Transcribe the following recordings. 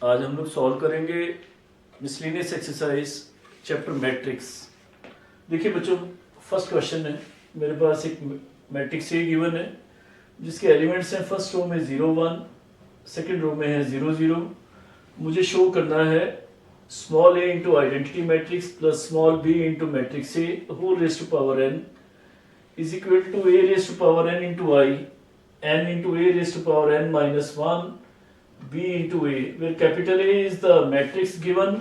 आज हम लोग सॉल्व करेंगे मिसलेनियस एक्सरसाइज चैप्टर मैट्रिक्स। देखिए बच्चों, फर्स्ट क्वेश्चन है, मेरे पास एक मैट्रिक्स ए गिवन है जिसके एलिमेंट्स हैं फर्स्ट रो में 0 1, सेकंड रो में है 0 0। मुझे शो करना है small a into identity matrix plus small b into matrix a whole raise to power n is equal to a raise to power n into I n into a raised to power n minus 1 b into a, where capital A is the matrix given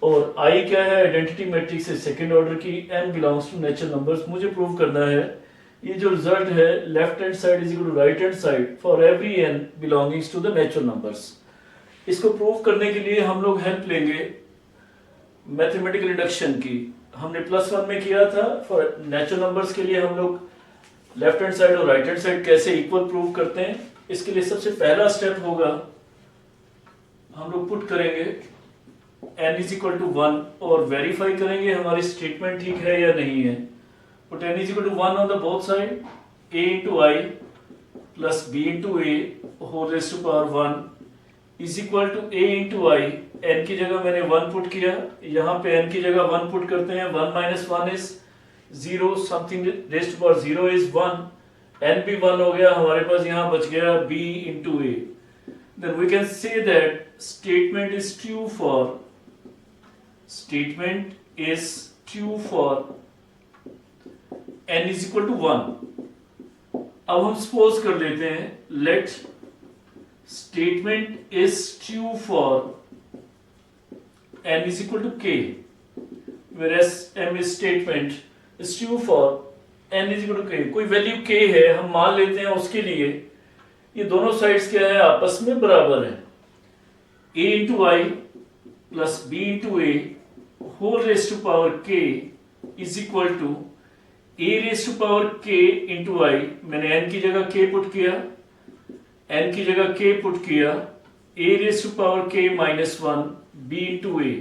और I क्या है, identity matrix है second order की, n belongs to natural numbers. मुझे prove करना है ये जो रिजल्ट है left hand side is equal to right hand side for every n belongings to the natural numbers. इसको प्रूव करने के लिए हम लोग हेल्प लेंगे मैथमेटिकल इंडक्शन की। हमने +1 में किया था। फॉर नेचुरल नंबर्स के लिए हम लोग लेफ्ट हैंड साइड और राइट हैंड साइड कैसे इक्वल प्रूव करते हैं, इसके लिए सबसे पहला स्टेप होगा हम लोग पुट करेंगे n इज इक्वल टू 1 और वेरीफाई करेंगे हमारी स्टेटमेंट ठीक है या नहीं है। Put n is equal to 1 on the both side, a into I plus b into A whole raise to power 1 is equal to a into I. n की जगह मैंने 1 पुट किया, यहाँ पे n की जगह 1 पुट करते हैं। 1 minus 1 is 0, something raised to power 0 is 1, n भी 1 हो गया, हमारे पास यहाँ बच गया b into a। Then we can say that statement is true for n is equal to 1। अब हम सपोज कर लेते हैं let statement is true for n is equal to k, whereas m is statement is true for n is equal to k। कोई value k है, हम मान लेते हैं उसके लिए ये दोनों साइड्स क्या है, आपस में बराबर है। a into I plus b into A whole raise to power k is equal to a raise to power k into I. मैंने n की जगह k पुट किया, n की जगह k पुट किया, a raise to power k minus 1 b into A.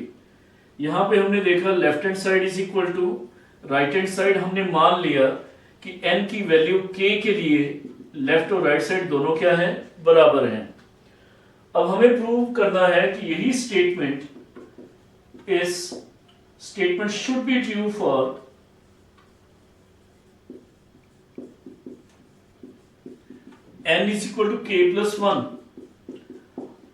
यहां पे हमने देखा left hand side is equal to right hand side. हमने मान लिया कि n की वैल्यू k के लिए लेफ्ट और राइट साइड दोनों क्या है, बराबर हैं। अब हमें प्रूव करना है कि यही statement should be true for n is equal to k plus 1।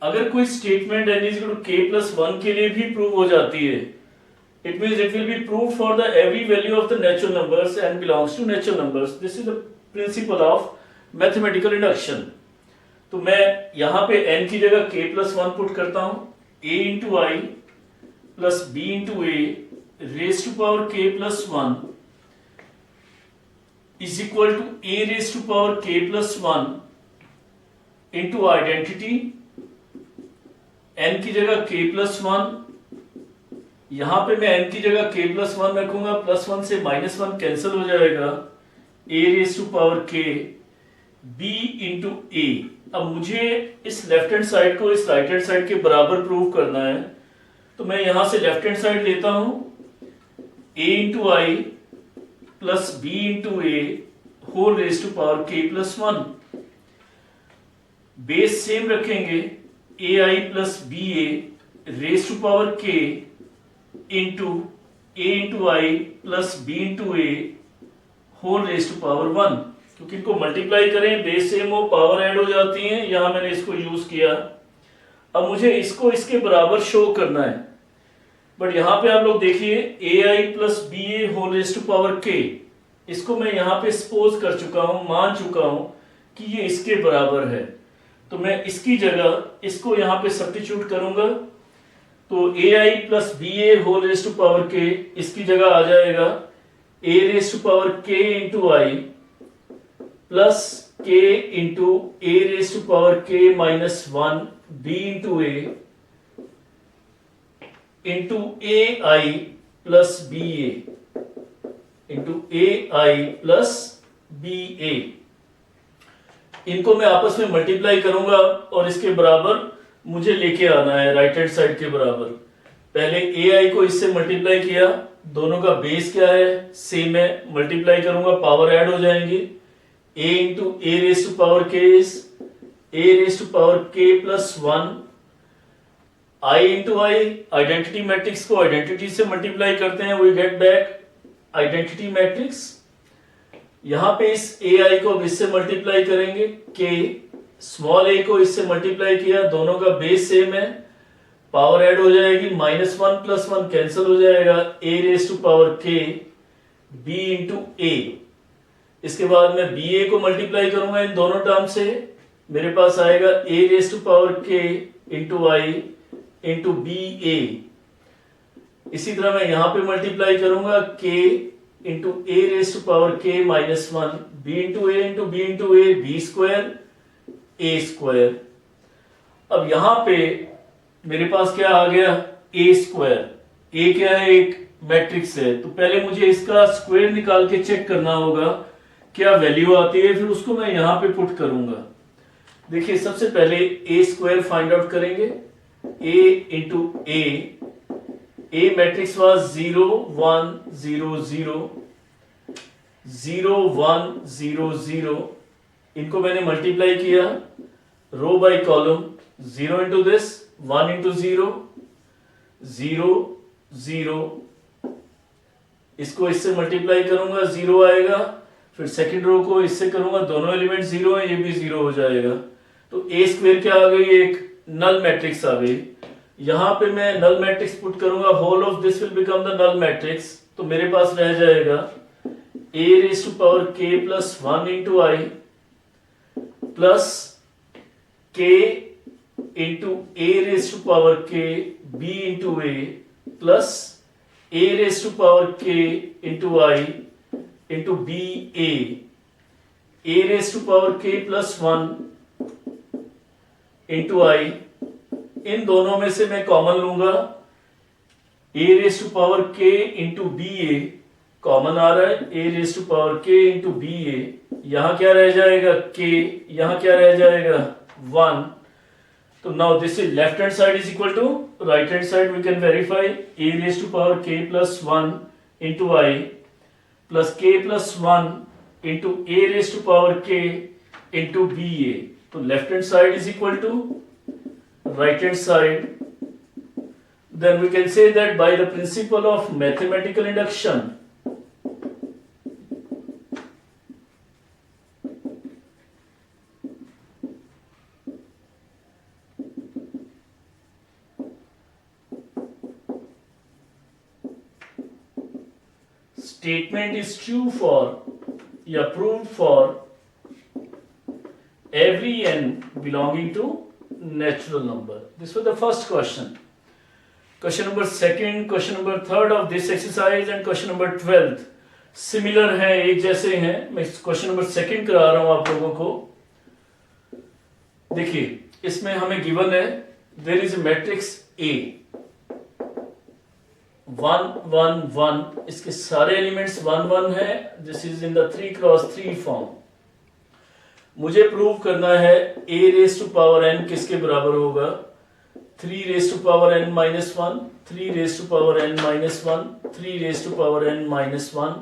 अगर कोई statement n is equal to k plus 1 के लिए भी प्रूव हो जाती है, it means it will be proved for the every value of the natural numbers and belongs to natural numbers. This is the principle of mathematical induction। तो मैं यहां पे n की जगह k प्लस 1 पुट करता हूं, a into I plus b into a raise to power k plus 1 is equal to a raise to power k plus 1 into identity n की जगह k प्लस 1। यहां पे मैं n की जगह k प्लस 1 रखूंगा, प्लस 1 से माइनस 1 कैंसिल हो जाएगा, a raise to power k b into A. अब मुझे इस लेफ्ट हैंड साइड को इस राइट हैंड साइड के बराबर प्रूव करना है, तो मैं यहां से लेफ्ट हैंड साइड लेता हूं, a into I plus b into A whole raise to power k plus 1। Base same रखेंगे, a I plus b a raise to power k into a into I plus b into A whole raise to power 1। क्योंकि इनको multiply करें base same हो, power add हो जाती हैं, यहां मैंने इसको यूज किया। अब मुझे इसको इसके बराबर शो करना है, बट यहां पे आप लोग देखिए a I plus B A whole raise to power k, इसको मैं यहां पे सपोज कर चुका हूं, मान चुका हूं कि ये इसके बराबर है। तो मैं इसकी जगह इसको यहां पे सब्स्टिट्यूट करूंगा, तो a I plus B A whole raise to power k इसकी जगह आ जाएगा a raise to power k into I plus k into a raise to power k minus 1 b into A into a I plus B A into a I plus B A. इनको मैं आपस में multiply करूंगा और इसके बराबर मुझे लेके आना है राइट हैंड साइड के बराबर। पहले ए आई को इससे मल्टीप्लाई किया, दोनों का बेस क्या है, सेम है, मल्टीप्लाई करूंगा पावर ऐड हो जाएंगे। a into a raise to power k is a raise to power k plus 1 I into I, identity matrix को आइडेंटिटी से मल्टीप्लाई करते हैं, we get back identity matrix. यहां पे इस ए आई को अब इससे मल्टीप्लाई करेंगे, के स्मॉल ए को इससे मल्टीप्लाई किया, दोनों का बेस सेम है, पावर ऐड हो जाएगी, -1 + 1 कैंसिल हो जाएगा, a raise to power k b into A. इसके बाद मैं बी ए को मल्टीप्लाई करूंगा इन दोनों टर्म से, मेरे पास आएगा a raise to power k into I into B A. इसी तरह मैं यहां पे मल्टीप्लाई करूंगा k into a raise to power k -1 b into A into B into A, B square a square. अब यहां पे मेरे पास क्या आ गया, a स्क्वायर। a क्या है, एक मैट्रिक्स है, तो पहले मुझे इसका स्क्वायर निकाल के चेक करना होगा क्या वैल्यू आती है, फिर उसको मैं यहां पे पुट करूंगा। देखिए सबसे पहले a स्क्वायर फाइंड आउट करेंगे, a into A matrix was 0 1 0 0 0 1 0 0। इनको मैंने मल्टीप्लाई किया row by column, 0 into this 1 into 0 0 0, इसको इससे मल्टीप्लाई करूंगा 0 आएगा, फिर सेकंड रो को इससे करूंगा, दोनों एलिमेंट 0 है, ये भी 0 हो जाएगा। तो ए स्क्वायर क्या आ गई, एक नल मैट्रिक्स आ गई। यहां पे मैं नल मैट्रिक्स पुट करूंगा, whole of this will become the null matrix, तो मेरे पास रह जाएगा a raise to power k plus 1 into I plus k into a raise to power k b into A plus a raise to power k into I into B A raise to power k plus 1 into I. इन दोनों में से मैं common लूंगा, a raise to power k into B A common आ रहा है, a raise to power k into B A. यहां क्या रह जाएगा k, यहां क्या रह जाएगा 1। तो now this is left hand side is equal to right hand side, we can verify a raise to power k plus 1 into I plus k plus 1 into a raise to power k into B A. तो left hand side is equal to right hand side, then we can say that by the principle of mathematical induction, statement is true for या proved for every n belonging to natural number. This was the first question. Question number second, question number third of this exercise and question number 12th similar है, एक जैसे हैं। मैं question number second करा रहा हूं आप लोगों को। देखिए इसमें हमें गिवन है there is a matrix A 1 1 1, इसके सारे एलिमेंट्स 1 1 है, this is in the 3x3 form. मुझे प्रूव करना है a raise to power n किसके बराबर होगा, 3 raise to power n minus 1, 3 raise to power n minus 1, 3 raise to power n minus 1,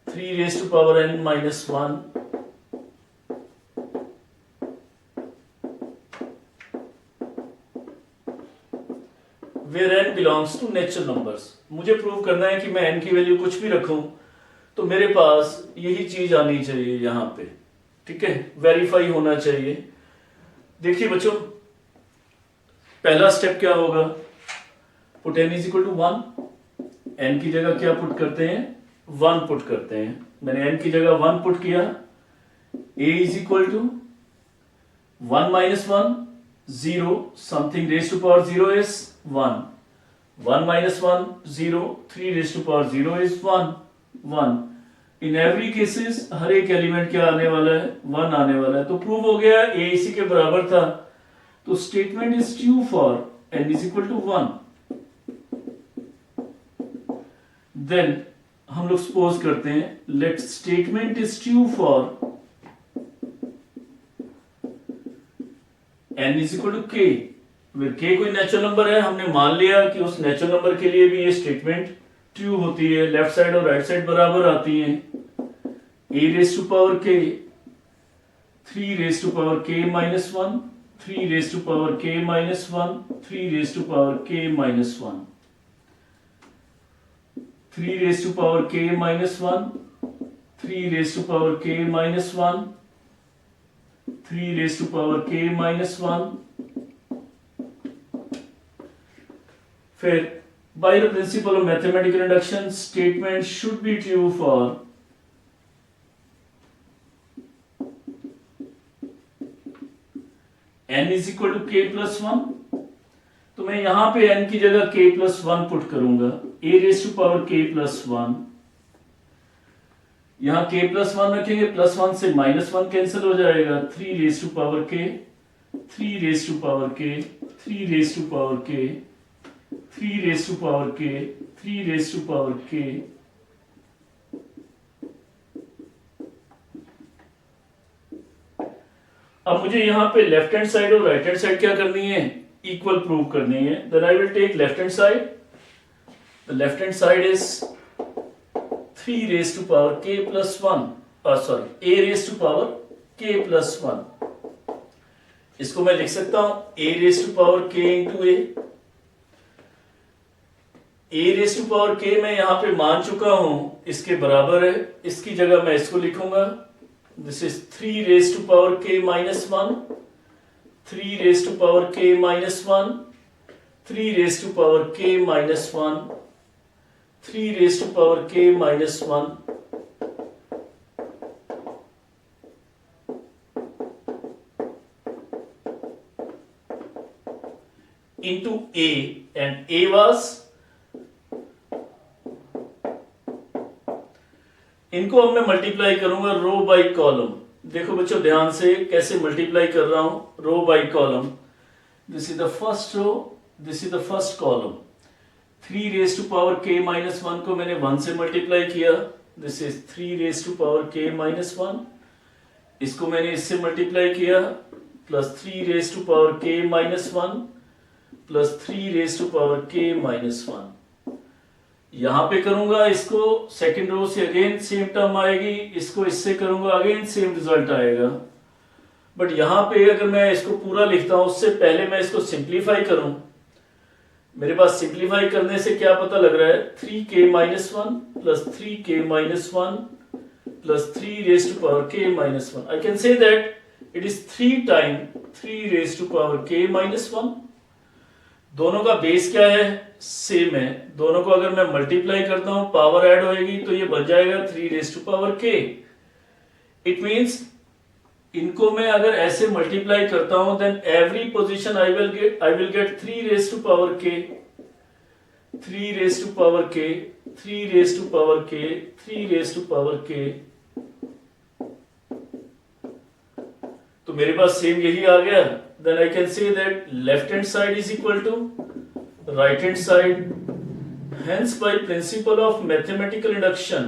3 raise to power n minus 1, where n belongs to natural numbers। मुझे prove करना है कि मैं n की value कुछ भी रखूं तो मेरे पास यही चीज आनी चाहिए यहां पे, ठीक है, वेरीफाई होना चाहिए। देखिए बच्चों पहला स्टेप क्या होगा, put n is equal to 1, n की जगह क्या पुट करते हैं 1 पुट करते हैं। मैंने n की जगह 1 पुट किया, a is equal to 1 minus 1 0, something raise to power 0 is 1, 1 minus 1 0, 3 raise to power 0 is 1 1। In every cases हर एक एलिमेंट क्या आने वाला है 1 आने वाला है। तो प्रूव हो गया a इसी के बराबर था, तो statement is true for n is equal to 1। Then हम लोग सपोज करते हैं let statement is true for n is equal to k, where k कोई नेचुरल नंबर है। हमने मान लिया कि उस नेचुरल नंबर के लिए भी ये स्टेटमेंट ट्रू होती है, लेफ्ट साइड और राइट साइड बराबर आती हैं। a raise to power k, 3 raise to power k minus 1, 3 raised to power k minus 1, 3 raised to power k minus 1, 3 raised to power k minus 1, 3 raised to power k minus 1, 3 raised to power k minus 1. फिर by the principle of mathematical induction, statement should be true for n is equal to k plus 1. तो मैं यहां पे n की जगह k plus 1 put करूंगा, a raised to power k plus 1. यहां k plus 1 रखेंगे, प्लस 1 से माइनस 1 कैंसिल हो जाएगा, 3 raised to power k, 3 raised to power k, 3 raised to power k, 3 raised to power k, 3 raised to power k. अब मुझे यहां पे left hand side और राइट हैंड साइड क्या करनी है, इक्वल प्रूव करनी है. Then I will take left hand side. The left hand side is 3 raised to power k plus 1, a raised to power k plus 1. इसको मैं लिख सकता हूं a raised to power k into a raised to power k मैं यहां पे मान चुका हूं, इसके बराबर है. इसकी जगह मैं इसको लिखूंगा, this is 3 raised to power k minus 1, 3 raised to power k minus 1, 3 raised to power k minus 1, 3 raised to power k minus 1. into a, and a was, इनको अब मैं मल्टीप्लाई करूंगा रो बाई कॉलम. देखो बच्चों ध्यान से कैसे मल्टीप्लाई कर रहा हूं, row by column. This is the first row, this is the first column. 3 raised to power k minus 1 को मैंने 1 से मल्टीप्लाई किया, this is 3 raised to power k minus 1. इसको मैंने इससे मल्टीप्लाई किया, plus 3 raised to power k minus 1 plus 3 raised to power k minus 1. यहां पे करूंगा इसको, सेकेंड रो से अगेन सेम टर्म आएगी, इसको इससे करूंगा अगेन सेम रिजल्ट आएगा. बट यहां पे अगर मैं इसको पूरा लिखता हूं उससे पहले मैं इसको सिंप्लीफाई करूं. मेरे पास सिंप्लीफाई करने से क्या पता लग रहा है, 3k minus 1 plus 3k minus 1 plus 3 raised to power k minus 1. I can say that it is 3 times 3 raised to power k minus 1. दोनों का बेस क्या है, सेम है. दोनों को अगर मैं मल्टीप्लाई करता हूं, पावर ऐड होएगी तो ये बन जाएगा 3 raised to power k. It means इनको मैं अगर ऐसे मल्टीप्लाई करता हूं, then every position I will get 3 raised to power k, 3 raised to power k, 3 raised to power k, 3 raised to power k. तो मेरे पास सेम यही आ गया. Then I can say that left hand side is equal to right hand side. Hence, by principle of mathematical induction,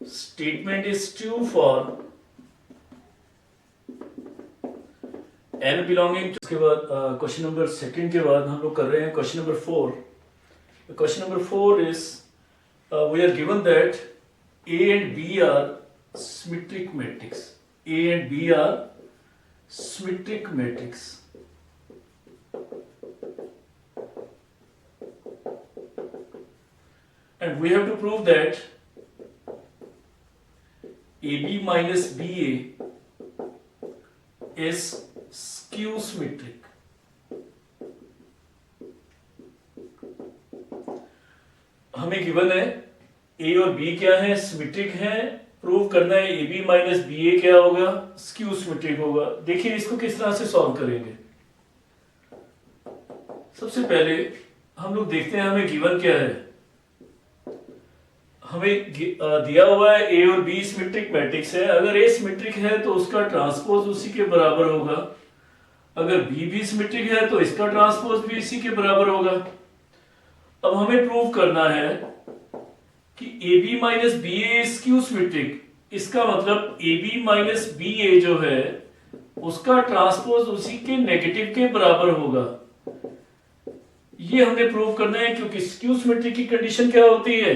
statement is true for n belonging to. उसके बाद question number second के बाद हम लोग कर रहे हैं question number 4. Question number 4 is we are given that A and B are symmetric matrix. A and B are symmetric matrix. And we have to prove that AB minus BA is skew symmetric. हमें given है ए और B क्या है, symmetric है. Prove करना है ए B minus B ए क्या होगा, स्क्यू सिमेट्रिक होगा. देखिए इसको किस तरह से सॉल्व करेंगे. सबसे पहले हम लोग देखते हैं हमें गिवन क्या है. हमें दिया हुआ है ए और बी सिमेट्रिक मैट्रिक्स है. अगर ए सिमेट्रिक है तो उसका ट्रांसपोज उसी के बराबर होगा. अगर बी भी सिमेट्रिक है तो इसका ट्रांसपोज भी इसी के बराबर होगा. अब हमें प्रूव करना है कि A B minus B A skew symmetric. इसका मतलब A B minus B A जो है उसका ट्रांसपोज उसी के नेगेटिव के बराबर होगा. ये हमने प्रूव करना है, क्योंकि स्क्यू सिमेट्री की कंडीशन क्या होती है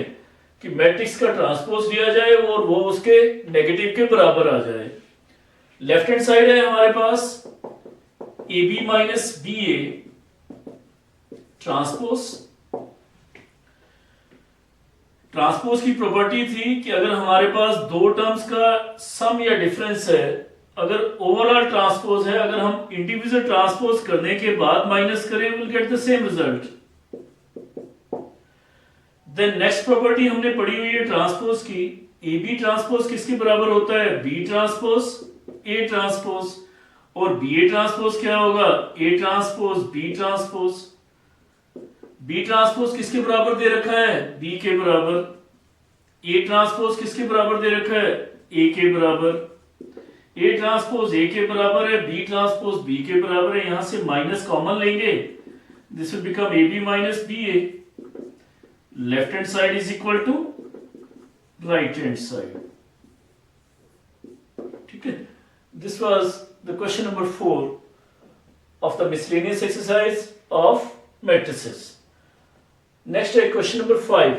कि मैट्रिक्स का ट्रांसपोज दिया जाए और वो उसके नेगेटिव के बराबर आ जाए। लेफ्ट हैंड साइड है हमारे पास A B minus B A transpose. Transpose की प्रॉपर्टी थी कि अगर हमारे पास दो टर्म्स का सम या डिफरेंस है, अगर ओवरऑल ट्रांसपोज है, अगर हम इंडिविजुअल ट्रांसपोज करने के बाद माइनस करें, will get the same result. Then next property हमने पढ़ी हुई है ट्रांसपोज की, ए बी ट्रांसपोज किसके बराबर होता है, बी ट्रांसपोज ए ट्रांसपोज, और बी ए ट्रांसपोज क्या होगा, A transpose B transpose. B transpose किसके बराबर दे रखा है, बी के बराबर। ए ट्रांसपोज किसके बराबर दे रखा है, ए के बराबर। ए ट्रांसपोज ए के बराबर है, बी ट्रांसपोज बी के बराबर है। यहां से माइनस कॉमन लेंगे, this will become A B minus B A. Left hand side is equal to right hand side. ठीक है, this was the question number 4 of the miscellaneous exercise of matrices. Next है question number 5।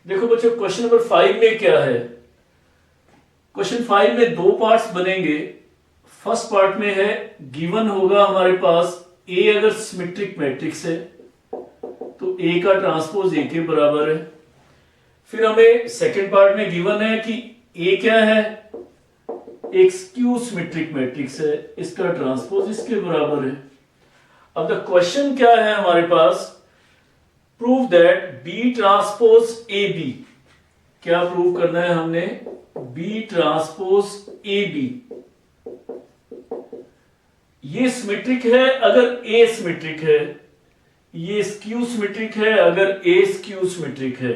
देखो बच्चों, question number 5 में क्या है, question 5 में दो पार्ट्स बनेंगे। फर्स्ट पार्ट में है गिवन होगा हमारे पास ए अगर सिमेट्रिक मैट्रिक्स है तो ए का ट्रांसपोज ए के बराबर है। फिर हमें सेकंड पार्ट में गिवन है कि ए क्या है, एक स्क्यू सिमेट्रिक मैट्रिक्स है, इसका ट्रांसपोज इसके बराबर है। अब द क्वेश्चन क्या है हमारे पास, prove that B transpose A B. क्या प्रूव करना है हमने, बी ट्रांसपोज ए बी ये सिमेट्रिक है अगर ए सिमेट्रिक है, ये स्क्यू सिमेट्रिक है अगर ए स्क्यू सिमेट्रिक है।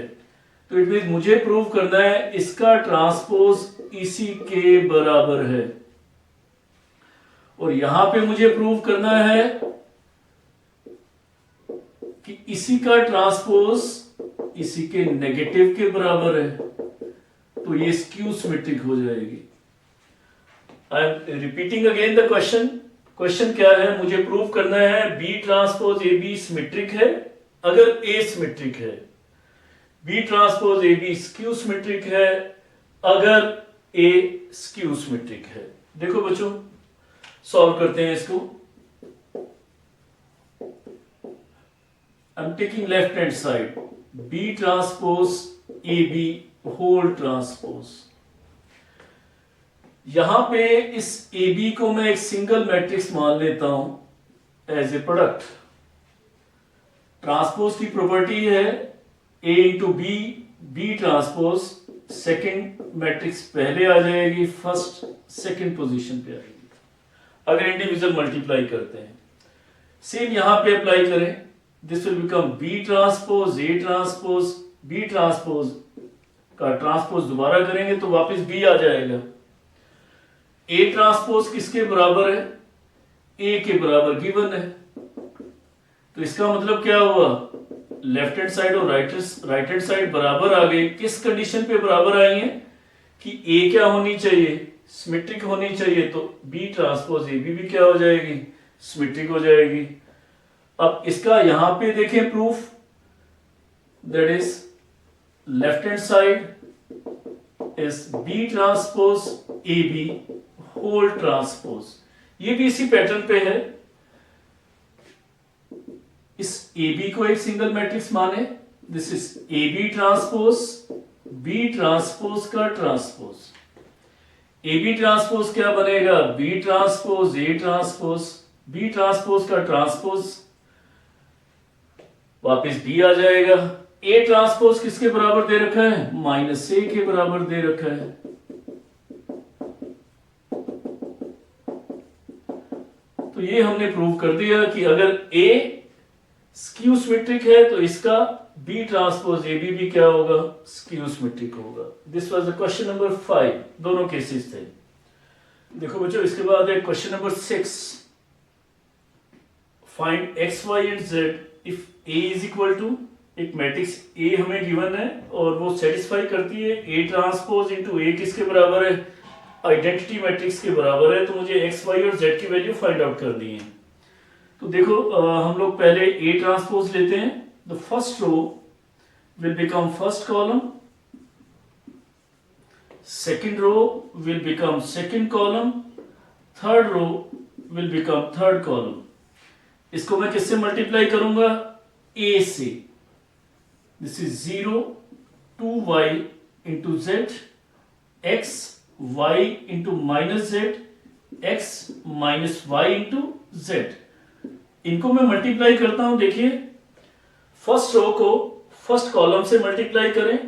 तो इट मीन मुझे प्रूव करना है इसका ट्रांसपोज इसी के बराबर है, और यहां पे मुझे प्रूव करना है कि इसी का ट्रांसपोज इसी के नेगेटिव के बराबर है, तो ये स्क्यू सिमेट्रिक हो जाएगी। I am repeating again the question. Question क्या है, मुझे प्रूव करना है B transpose A B symmetric है अगर ए सिमेट्रिक है, B transpose A B skew symmetric है अगर ए स्क्यू सिमेट्रिक है। देखो बच्चों, सॉल्व करते हैं इसको। I am taking left hand side, B transpose A B whole transpose. यहां पे इस ए बी को मैं एक सिंगल मैट्रिक्स मान लेता हूं एज ए प्रोडक्ट। ट्रांसपोज की प्रॉपर्टी है A into B, B transpose second matrix पहले आ जाएगी, फर्स्ट सेकेंड पोजीशन पे आएगी अगर इंडिविजुअल मल्टीप्लाई करते हैं। सेम यहां पे अप्लाई करें, this will become B transpose A transpose, B transpose का ट्रांसपोज दोबारा करेंगे तो वापस बी आ जाएगा। ए ट्रांसपोज किसके बराबर है, ए के बराबर गिवन है, तो इसका मतलब क्या हुआ, लेफ्ट हैंड साइड और राइट हैंड साइड बराबर आ गए। किस कंडीशन पे बराबर आएंगे कि ए क्या होनी चाहिए, सिमेट्रिक होनी चाहिए, तो बी ट्रांसपोज ए बी भी क्या हो जाएगी, सिमेट्रिक हो जाएगी। अब इसका यहां पे देखें proof, that is left hand side is B transpose A B whole transpose. ये भी इसी पैटर्न पे है, इस ए बी को एक सिंगल मैट्रिक्स माने, this is A B transpose B transpose का ट्रांसपोज। ए बी ट्रांसपोज क्या बनेगा, B transpose A transpose, B transpose का ट्रांसपोज वापस बी आ जाएगा। ए ट्रांसपोज किसके बराबर दे रखा है, माइनस ए के बराबर दे रखा है। तो ये हमने प्रूव कर दिया कि अगर ए स्क्यू सिमेट्रिक है तो इसका बी ट्रांसपोज ए बी भी क्या होगा, स्क्यू सिमेट्रिक होगा। This was the question number 5, दोनों केसेस थे। देखो बच्चों, इसके बाद है question number 6, find x y and z if A is equal to, एक मैट्रिक्स ए हमें गिवन है और वो सेटिस्फाई करती है ए ट्रांसपोज इनटू ए किसके बराबर है, आइडेंटिटी मैट्रिक्स के बराबर है। तो मुझे एक्स वाई और जेड की वैल्यू फाइंड आउट करनी है। तो देखो हम लोग पहले A ट्रांसपोज लेते हैं। The first row will become first column, second row will become second column, third row will become third column. इसको मैं किससे मल्टीप्लाई करूंगा? A से। This is 0 2y into z, x y into minus z, x minus y into z. इनको मैं multiply करता हूं। देखिए फर्स्ट रो को फर्स्ट कॉलम से मल्टीप्लाई करें,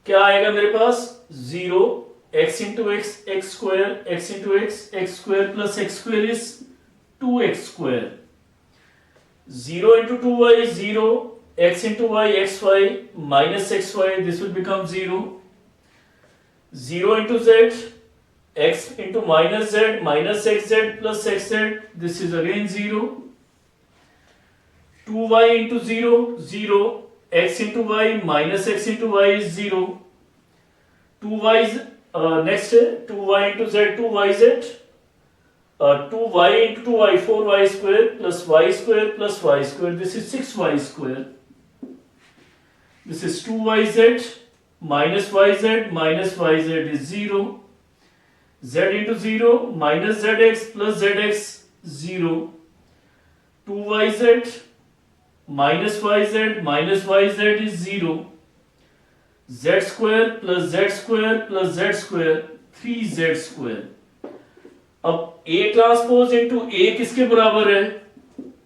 क्या आएगा मेरे पास? 0 x into x, x square, x into x square plus x square is 2x square. 0 into 2y is 0, x into y xy minus xy, this will become 0. 0 into z, x into minus z minus xz plus xz, this is again 0. 2y into 0, 0, x into y minus x into y is 0. 2y is next 2y into z, 2yz. 2y into 2y 4y square plus y square plus y square, this is 6y square. This is 2yz minus yz is 0. Z into 0 minus zx plus zx 0. 2yz minus yz is 0. Z square plus z square plus z square 3z square. अब A transpose into A किसके बराबर है?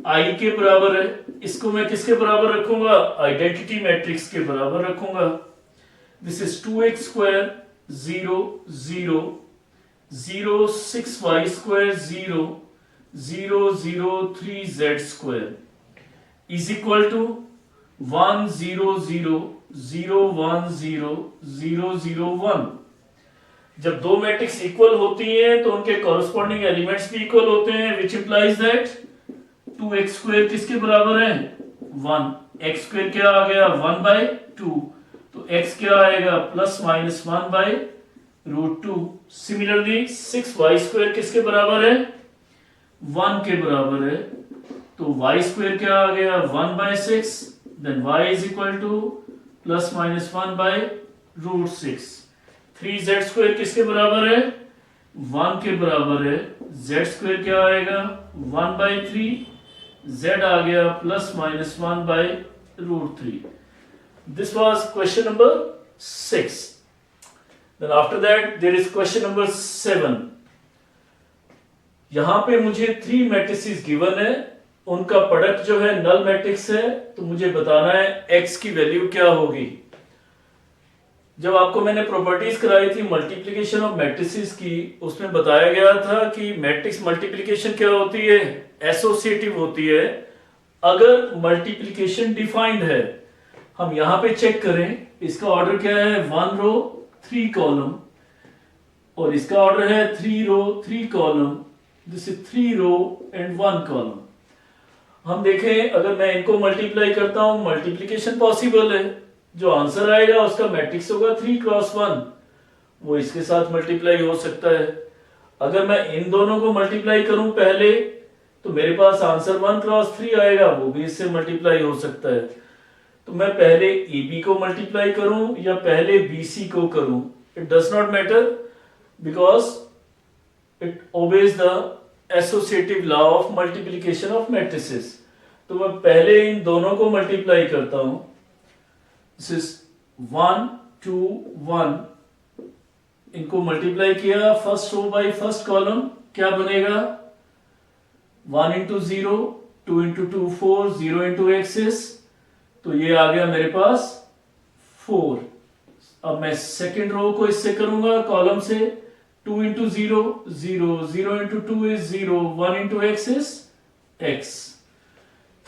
I के बराबर है। इसको मैं किसके बराबर रखूंगा? आइडेंटिटी मैट्रिक्स के बराबर रखूंगा। This is 2x square 0 0 0 6y square 0 0 0 3z square is equal to 1 0 0 0 1 0 0 0 1। जब दो मैट्रिक्स इक्वल होती हैं तो उनके कॉरस्पॉन्डिंग एलिमेंट्स भी इक्वल होते हैं, which implies that 2x square किसके बराबर है? 1। x स्क्वायर क्या आ गया? 1/2। तो x क्या आएगा? Plus minus 1/√2। Similarly 6y square किसके बराबर है? 1 के बराबर है। तो y स्क्वायर क्या आ गया? 1/6। Then y is equal to plus minus 1/√6। 3z square किसके बराबर है? 1 के बराबर है। z स्क्वायर क्या आएगा? 1/3। z आ गया plus minus 1/√3। This was question number 6। Then after that there is question number 7। यहां पे मुझे 3 मैट्रिसेस गिवन है, उनका प्रोडक्ट जो है नल मैट्रिक्स है, तो मुझे बताना है x की वैल्यू क्या होगी। जब आपको मैंने प्रॉपर्टीज कराई थी मल्टीप्लिकेशन ऑफ मैट्रिसेस की, उसमें बताया गया था कि मैट्रिक्स मल्टीप्लिकेशन क्या होती है? एसोसिएटिव होती है अगर मल्टीप्लिकेशन डिफाइंड है। हम यहां पे चेक करें, इसका ऑर्डर क्या है? 1 रो 3 कॉलम, और इसका ऑर्डर है 3 row 3 column. This is 3 row and 1 column. हम देखें अगर मैं इनको मल्टीप्लाई करता हूं, मल्टीप्लिकेशन पॉसिबल है। जो आंसर आएगा उसका मैट्रिक्स होगा 3 क्रॉस 1, वो इसके साथ मल्टीप्लाई हो सकता है। अगर मैं इन दोनों को मल्टीप्लाई करूं पहले, तो मेरे पास आंसर 1 क्रॉस 3 आएगा, वो भी इससे मल्टीप्लाई हो सकता है। तो मैं पहले AB को मल्टीप्लाई करूं या पहले BC को करूं, it does not matter because it obeys the associative law of multiplication of matrices. तो मैं पहले इन दोनों को मल्टीप्लाई करता हूं। This is 1 2 1। इनको मल्टीप्लाई किया first row by first column, क्या बनेगा? 1 इंटू 0 2 इंटू 2 4 0 इंटू एक्सिस, तो ये आ गया मेरे पास 4। अब मैं सेकेंड रो को इससे करूंगा कॉलम से, 2 into 0 0 0 into 2 is 0 1 into x is x।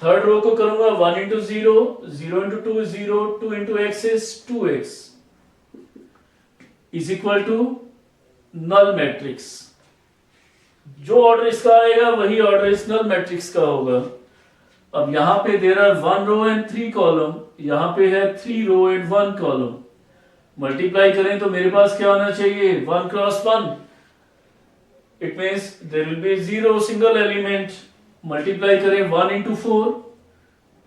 Third row को करूंगा 1 into 0 0 into 2 is 0 2 into x is 2x is equal to null matrix. जो ऑर्डर इसका आएगा वही ऑर्डर इस नल मैट्रिक्स का होगा। अब यहां पे there are 1 row and 3 column, यहां पे है 3 रो एंड 1 कॉलम। मल्टीप्लाई करें तो मेरे पास क्या होना चाहिए? 1 cross 1। It means there will be 0 single element multiply करें 1 into 4,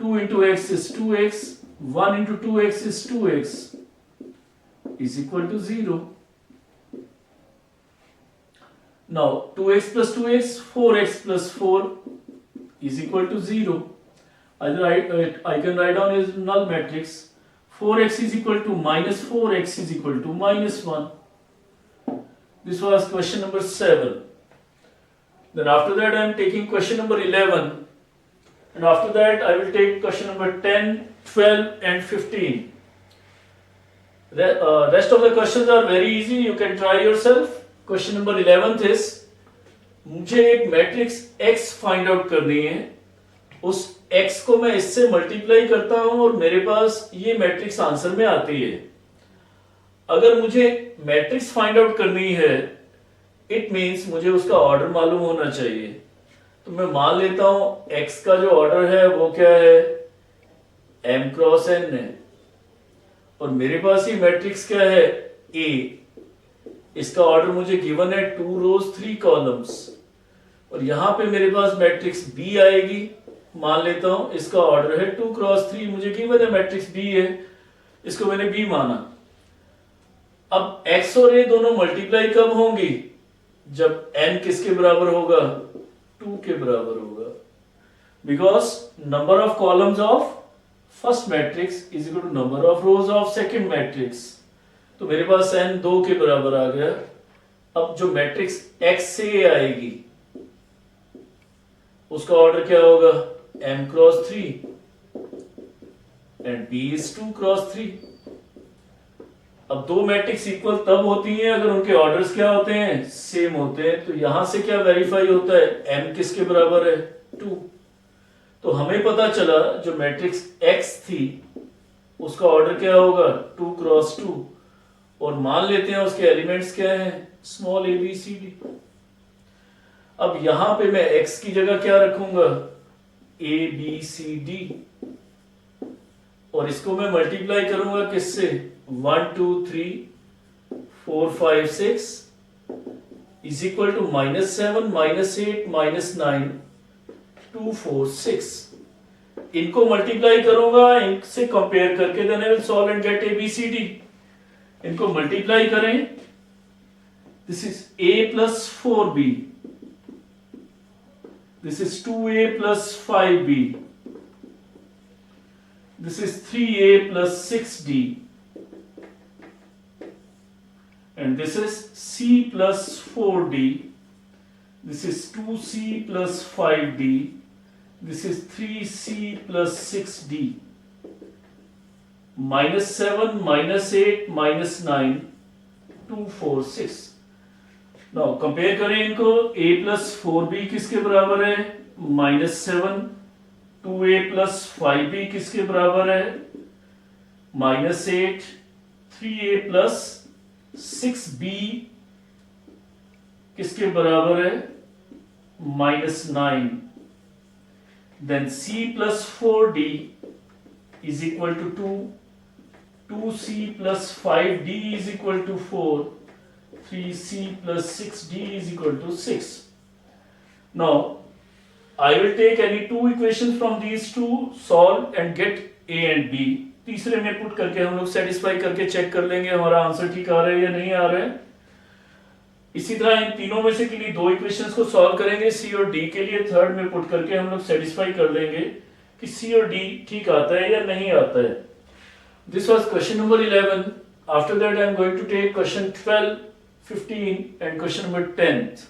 2 into x is 2x, 1 into 2x is 2x is equal to 0. Now 2x plus 2x, 4x plus 4 is equal to 0. I can write down as null matrix. 4x is equal to minus 4x is equal to minus 1. This was question number 7. Then after that I am taking question number 11. And after that I will take question number 10, 12 and 15. Rest of the questions are very easy. You can try yourself. Question number 11 is, मुझे एक matrix x find out करनी है. उस x को मैं इससे multiply करता हूं और मेरे पास ये मैट्रिक्स आंसर में आती है. अगर मुझे मैट्रिक्स फाइंड आउट करनी है, इट मींस मुझे उसका ऑर्डर मालूम होना चाहिए. तो मैं मान लेता हूं x का जो ऑर्डर है वो क्या है, m क्रॉस n है. और मेरे पास ये मैट्रिक्स क्या है, A. इसका ऑर्डर मुझे गिवन है 2 रोज 3 कॉलम्स. और यहां पे मेरे पास मैट्रिक्स B आएगी. मान लेता हूं इसका ऑर्डर है 2 क्रॉस 3. मुझे गिवन है मैट्रिक्स B है, इसको मैंने B माना. अब x और a दोनों मल्टीप्लाई कब होंगी, जब n किसके बराबर होगा, 2 के बराबर होगा. Because number of columns of first matrix is equal to number of rows of second matrix. तो मेरे पास n 2 के बराबर आ गया. अब जो मैट्रिक्स x से a आएगी उसका ऑर्डर क्या होगा, m cross 3 and b is 2 cross 3. अब दो मैट्रिक्स इक्वल तब होती हैं अगर उनके ऑर्डर्स क्या होते हैं, सेम होते हैं. तो यहां से क्या वेरीफाई होता है, m किसके बराबर है, 2. तो हमें पता चला जो मैट्रिक्स x थी उसका ऑर्डर क्या होगा, 2 क्रॉस 2. और मान लेते हैं उसके एलिमेंट्स क्या हैं, small a b c d. अब यहां पे मैं x की जगह क्या रखूंगा, a b c d. और इसको मैं मल्टीप्लाई करूंगा किससे, 1 2 3 4 5 6 इज इक्वल टू -7 -8 -9 2 4 6. इनको मल्टीप्लाई करूंगा, इनसे कंपेयर करके then I will solve and get a b c d. इनको मल्टीप्लाई करें, this is a plus 4b, this is 2a plus 5b, this is 3a plus 6d, and this is c plus 4d, this is 2c plus 5d, this is 3c plus 6d. -7 -8 -9 2 4 6. Now compare करें इनको, a plus 4b किसके बराबर है, -7. 2a plus 5b किसके बराबर है, -8. 3a plus 6b किसके बराबर है, -9. Then c plus 4d is equal to 2. 2c plus 5d is equal to 4. 3c plus 6d is equal to 6. Now, I will take any two equations from these two, solve and get a and b. तीसरे में put करके हम लोग satisfy करके check कर लेंगे हमारा answer ठीक आ रहा है या नहीं आ रहा है. इसी तरह इन तीनों में से के लिए दो इक्वेशंस को सॉल्व करेंगे सी और डी के लिए. थर्ड में पुट करके हम लोग सेटिस्फाई कर लेंगे कि सी और डी ठीक आता है या नहीं आता है. This was question number 11. After that I am going to take question 12, 15 and question number 10.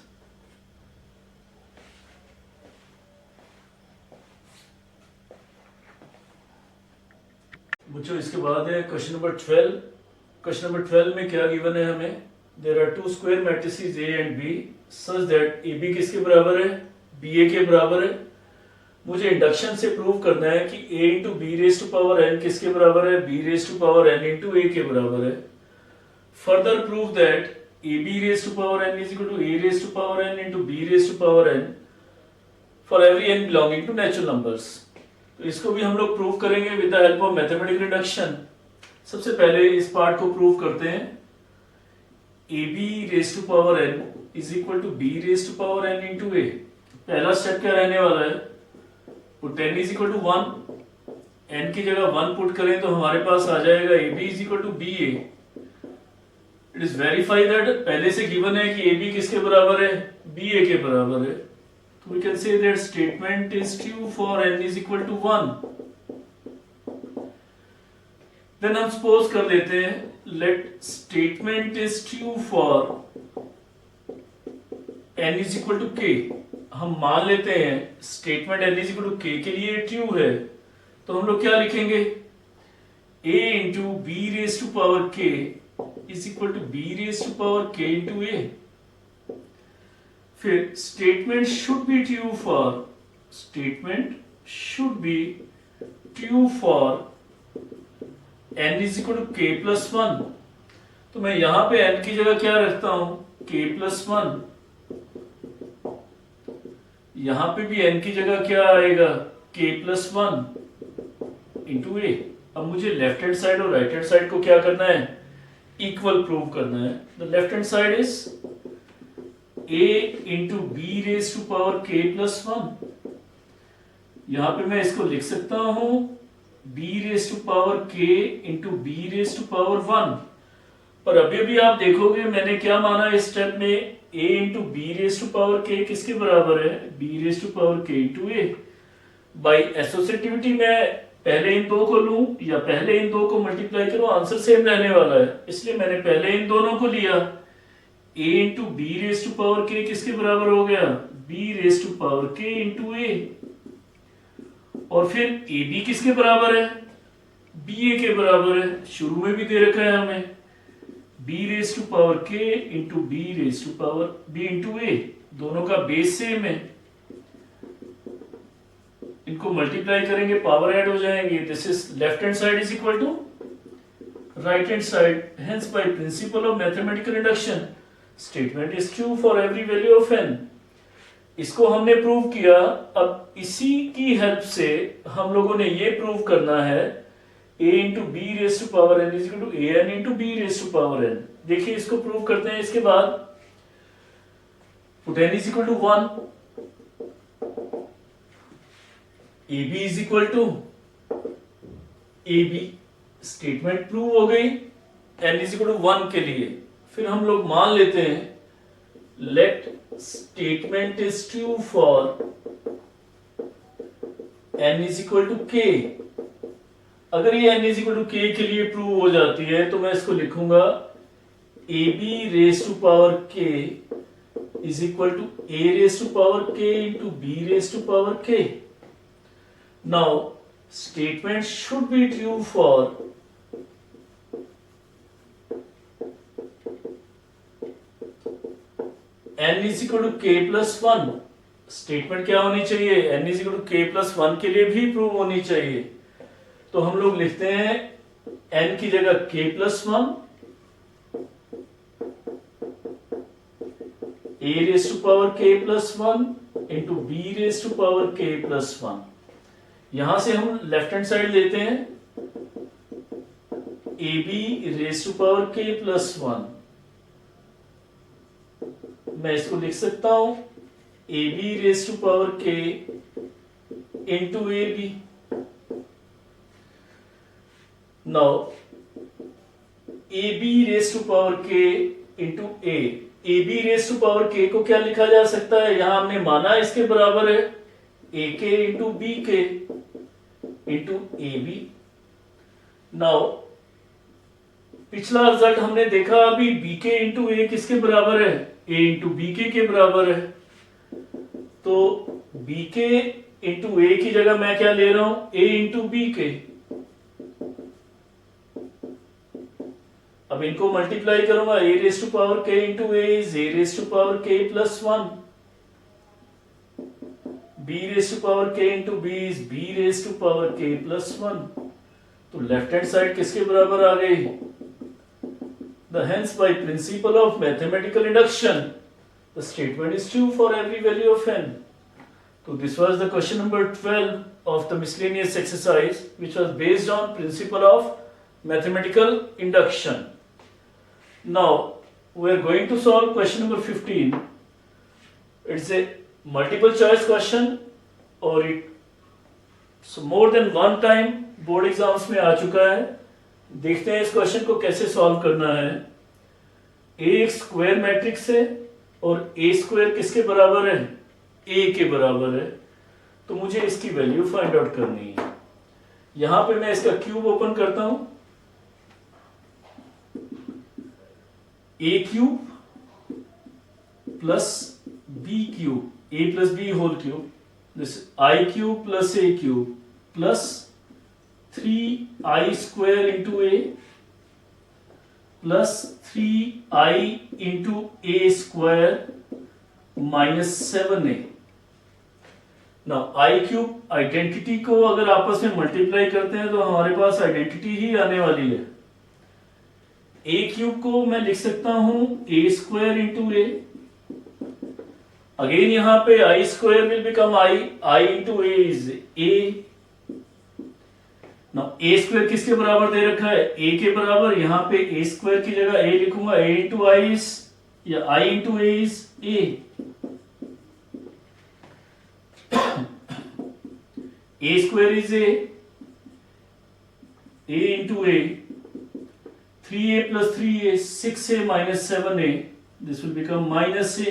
बच्चों इसके बाद है क्वेश्चन नंबर 12. क्वेश्चन नंबर 12 में क्या गिवन है हमें, there are two square matrices A and B such that AB किसके बराबर है, BA के बराबर है. मुझे इंडक्शन से प्रूव करना है कि A into B raise to power n किसके बराबर है, B raise to power n into A के बराबर है. Further prove that AB raise to power n is equal to A raise to power n into B raise to power n for every n belonging to natural numbers. तो इसको भी हम लोग prove करेंगे with the help of mathematical reduction. सबसे पहले इस part को प्रूव करते हैं. AB raise to power n is equal to B raise to power n into A. पहला स्टेप क्या रहने वाला है, put n is equal to 1, n की जगह 1 पुट करें तो हमारे पास आ जाएगा ab is equal to ba। It is verify that, पहले से गिवन है कि ab किसके बराबर है, ba के बराबर है, तो we can say that statement is true for n is equal to 1। Then हम सपोज कर लेते हैं let statement is true for n is equal to k। हम मान लेते हैं statement n is equal to k के लिए ट्रू है, तो हम लोग क्या लिखेंगे, a into B raise to power k is equal to B raise to power k into a। फिर statement should be true for, statement should be true for n is equal to k plus 1। तो मैं यहां पे n की जगह क्या रखता हूं, k प्लस 1, यहां पे भी n की जगह क्या आएगा, k प्लस 1 इंटू ए। अब मुझे लेफ्ट हैंड साइड और राइट हैंड साइड को क्या करना है, इक्वल प्रूव करना है। The left hand side is a into B raise to power k plus 1। यहां पे मैं इसको लिख सकता हूं b raise to power k into B raise to power 1। पर अभी भी आप देखोगे मैंने क्या माना इस स्टेप में, a into B raise to power k किसके बराबर है, b raise to power k into a। By associativity मैं पहले इन दो को लूं या पहले इन दो को मल्टीप्लाई करूं, आंसर सेम रहने वाला है, इसलिए मैंने पहले इन दोनों को लिया। a into B raise to power k किसके बराबर हो गया, b raise to power k into a। और फिर ab किसके बराबर है, ba के बराबर है, शुरू में भी दे रखा है हमें, b raise to power k into B raise to power b into a, दोनों का बेस सेम है, इनको मल्टीप्लाई करेंगे पावर ऐड हो जाएंगे। This is left hand side is equal to right hand side, hence by principle of mathematical induction statement is true for every value of n। इसको हमने prove किया। अब इसी की हेल्प से हम लोगों ने ये प्रूव करना है a into B raise to power n is equal to A N into B raise to power n। देखिए इसको प्रूव करते हैं। इसके बाद put n is equal to 1, ab is equal to ab, statement prove हो गई n is equal to 1 के लिए। फिर हम लोग मान लेते हैं let statement is true for n is equal to k। अगर ये n is equal to k के लिए प्रूव हो जाती है तो मैं इसको लिखूंगा ab raise to power k is equal to a raise to power k into b raise to power k। Now statement should be true for n is equal to k plus 1। Statement क्या होनी चाहिए, n is equal to k plus 1 के लिए भी prove होनी चाहिए। तो हम लोग लिखते हैं n की जगह k plus 1 a raised to power k plus 1 into b raised to power k plus 1। यहां से हम लेफ्ट हैंड साइड लेते हैं ab raise to power k plus 1। मैं इसको लिख सकता हूं ab raise to power k into ab। Now ab raise to power k into a, ab raise to power k को क्या लिखा जा सकता है, यहां हमने माना इसके बराबर है ak इंटू बी के इंटू ए बी। नाउ पिछला रिजल्ट हमने देखा अभी bk इंटू ए किसके बराबर है, a इंटू bk के बराबर है। तो bk इंटू ए की जगह मैं क्या ले रहा हूं, a इंटू bk। अब इनको मल्टीप्लाई करूंगा, a raise to power k into A is a raise to power k plus 1, b raise to power k into B is b raise to power k plus 1। तो left hand side किसके बराबर आ गई, the hence by principle of mathematical induction the statement is true for every value of n। तो this was the question number 12 of the miscellaneous exercise which was based on principle of mathematical induction. Now we are going to solve question number 15। It's a multiple choice question और more than one time board exams में आ चुका है। देखते हैं इस question को कैसे सॉल्व करना है। ए एक स्क्वायर मैट्रिक्स है और ए स्क्वायर किसके बराबर है? ए के बराबर है। तो मुझे इसकी वैल्यू फाइंड आउट करनी है। यहां पे मैं इसका क्यूब ओपन करता हूं, A cube plus B cube, A plus B whole cube, this I cube plus A cube plus 3i square into A plus 3i into A square minus 7a। Now I cube identity को अगर आपस में multiply करते हैं तो हमारे पास identity ही आने वाली है। ए क्यूब को मैं लिख सकता हूं A square into A, again यहां पे I square will become I into A is A. Now A square किसके बराबर दे रखा है? ए के बराबर। यहां पे ए स्क्वायर की जगह ए लिखूंगा, ए इंटू आई इज या I into A is A. A square is A into A, 3a plus 3a, 6a minus 7a, this will become minus a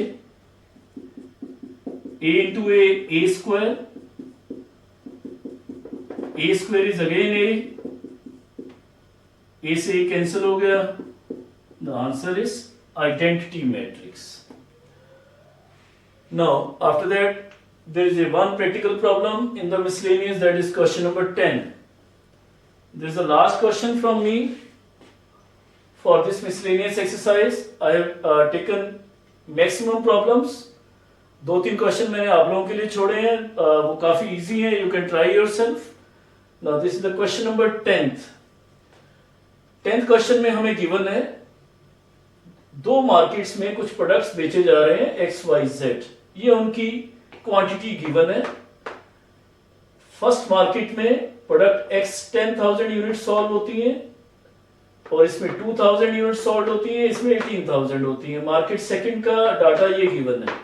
into a square, a square is again a से a cancel हो गया, the answer is identity matrix. Now after that there is a one practical problem in the miscellaneous, that is question number 10. There is the last question from me. For this miscellaneous exercise, I have taken maximum problems. 2-3 question मैंने आप लोगों के लिए छोड़े हैं, वो काफी easy हैं, you can try yourself. Now this is the question number 10th. 10th question में हमें गिवन है दो मार्केट्स में कुछ प्रोडक्ट्स बेचे जा रहे हैं एक्स वाई जेड, ये उनकी क्वांटिटी गिवन है। फर्स्ट मार्केट में प्रोडक्ट एक्स 10,000 यूनिट सॉल्व होती हैं और इसमें 2000 यूनिट सॉल्व होती है, इसमें 18,000 होती है। मार्केट सेकंड का डाटा ये गिवन है।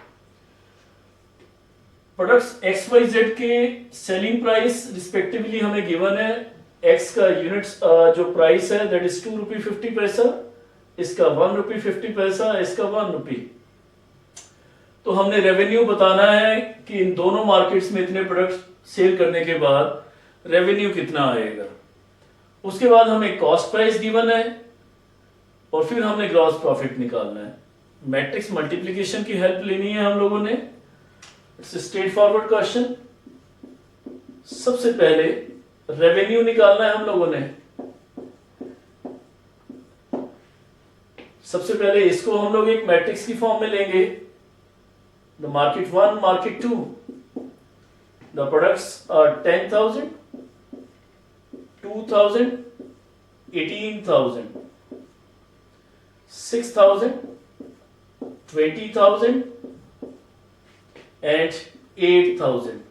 प्रोडक्ट्स एक्स वाई जेड के सेलिंग प्राइस रिस्पेक्टिवली हमें गिवन है। एक्स का यूनिट्स जो प्राइस है दैट इज 2 रुपी 50 पैसा, इसका 1 रुपी 50 पैसा, इसका 1 रुपी। तो हमने रेवेन्यू बताना है कि इन दोनों मार्केट्स में इतने प्रोडक्ट सेल करने के बाद रेवेन्यू कितना आएगा। उसके बाद हमें कॉस्ट प्राइस गिवन है और फिर हमने ग्रॉस प्रॉफिट निकालना है। मैट्रिक्स मल्टीप्लिकेशन की हेल्प लेनी है हम लोगों ने। It's straight forward question. सबसे पहले रेवेन्यू निकालना है हम लोगों ने। सबसे पहले इसको हम लोग एक मैट्रिक्स की फॉर्म में लेंगे। The market 1, market 2, the products are 10,000, 2,000, 18,000, 6,000, 20,000 and 8,000,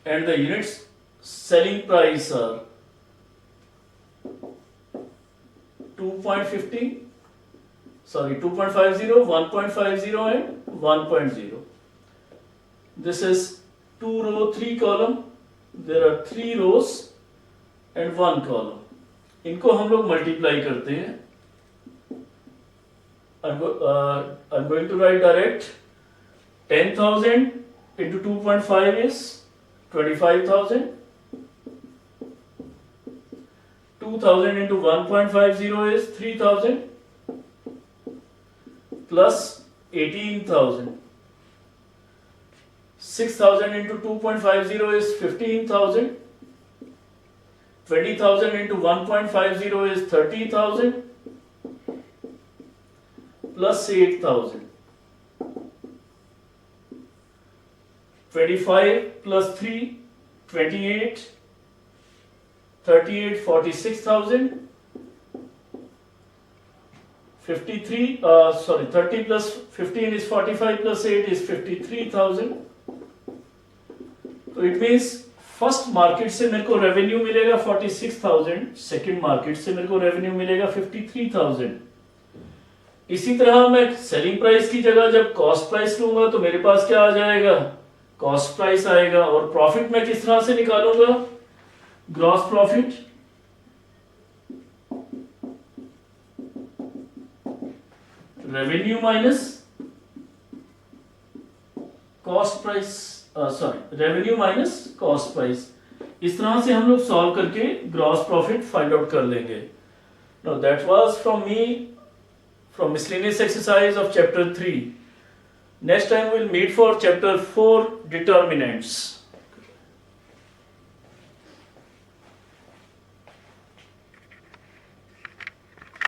and the units selling price are 2.50, sorry 2.50, 1.50 and 1.0. This is 2 row 3 column. There are 3 rows and 1 column. इनको हम लोग मल्टीप्लाई करते हैं। I'm going to write direct. 10,000 into 2.5 is 25,000. 2,000 into 1.50 is 3,000 plus 18,000. 6,000 into 2.50 is 15,000. 20,000 into 1.50 is 30,000 plus 8,000. 25 plus 3, 28. 38, 46,000. 30 plus 15 is 45 plus 8 is 53,000. तो it means first market से मेरे को revenue मिलेगा 46,000, सेकंड मार्केट से मेरे को रेवेन्यू मिलेगा 53,000। इसी तरह मैं सेलिंग प्राइस की जगह जब कॉस्ट प्राइस लूंगा तो मेरे पास क्या आ जाएगा, कॉस्ट प्राइस आएगा। और प्रॉफिट मैं किस तरह से निकालूंगा, gross profit revenue minus cost price, sorry revenue minus cost price. इस तरह से हम लोग सॉल्व करके ग्रॉस प्रॉफिट फाइंड आउट कर लेंगे। Now that was from me from miscellaneous exercise of chapter 3. Next time we'll meet for chapter 4 determinants.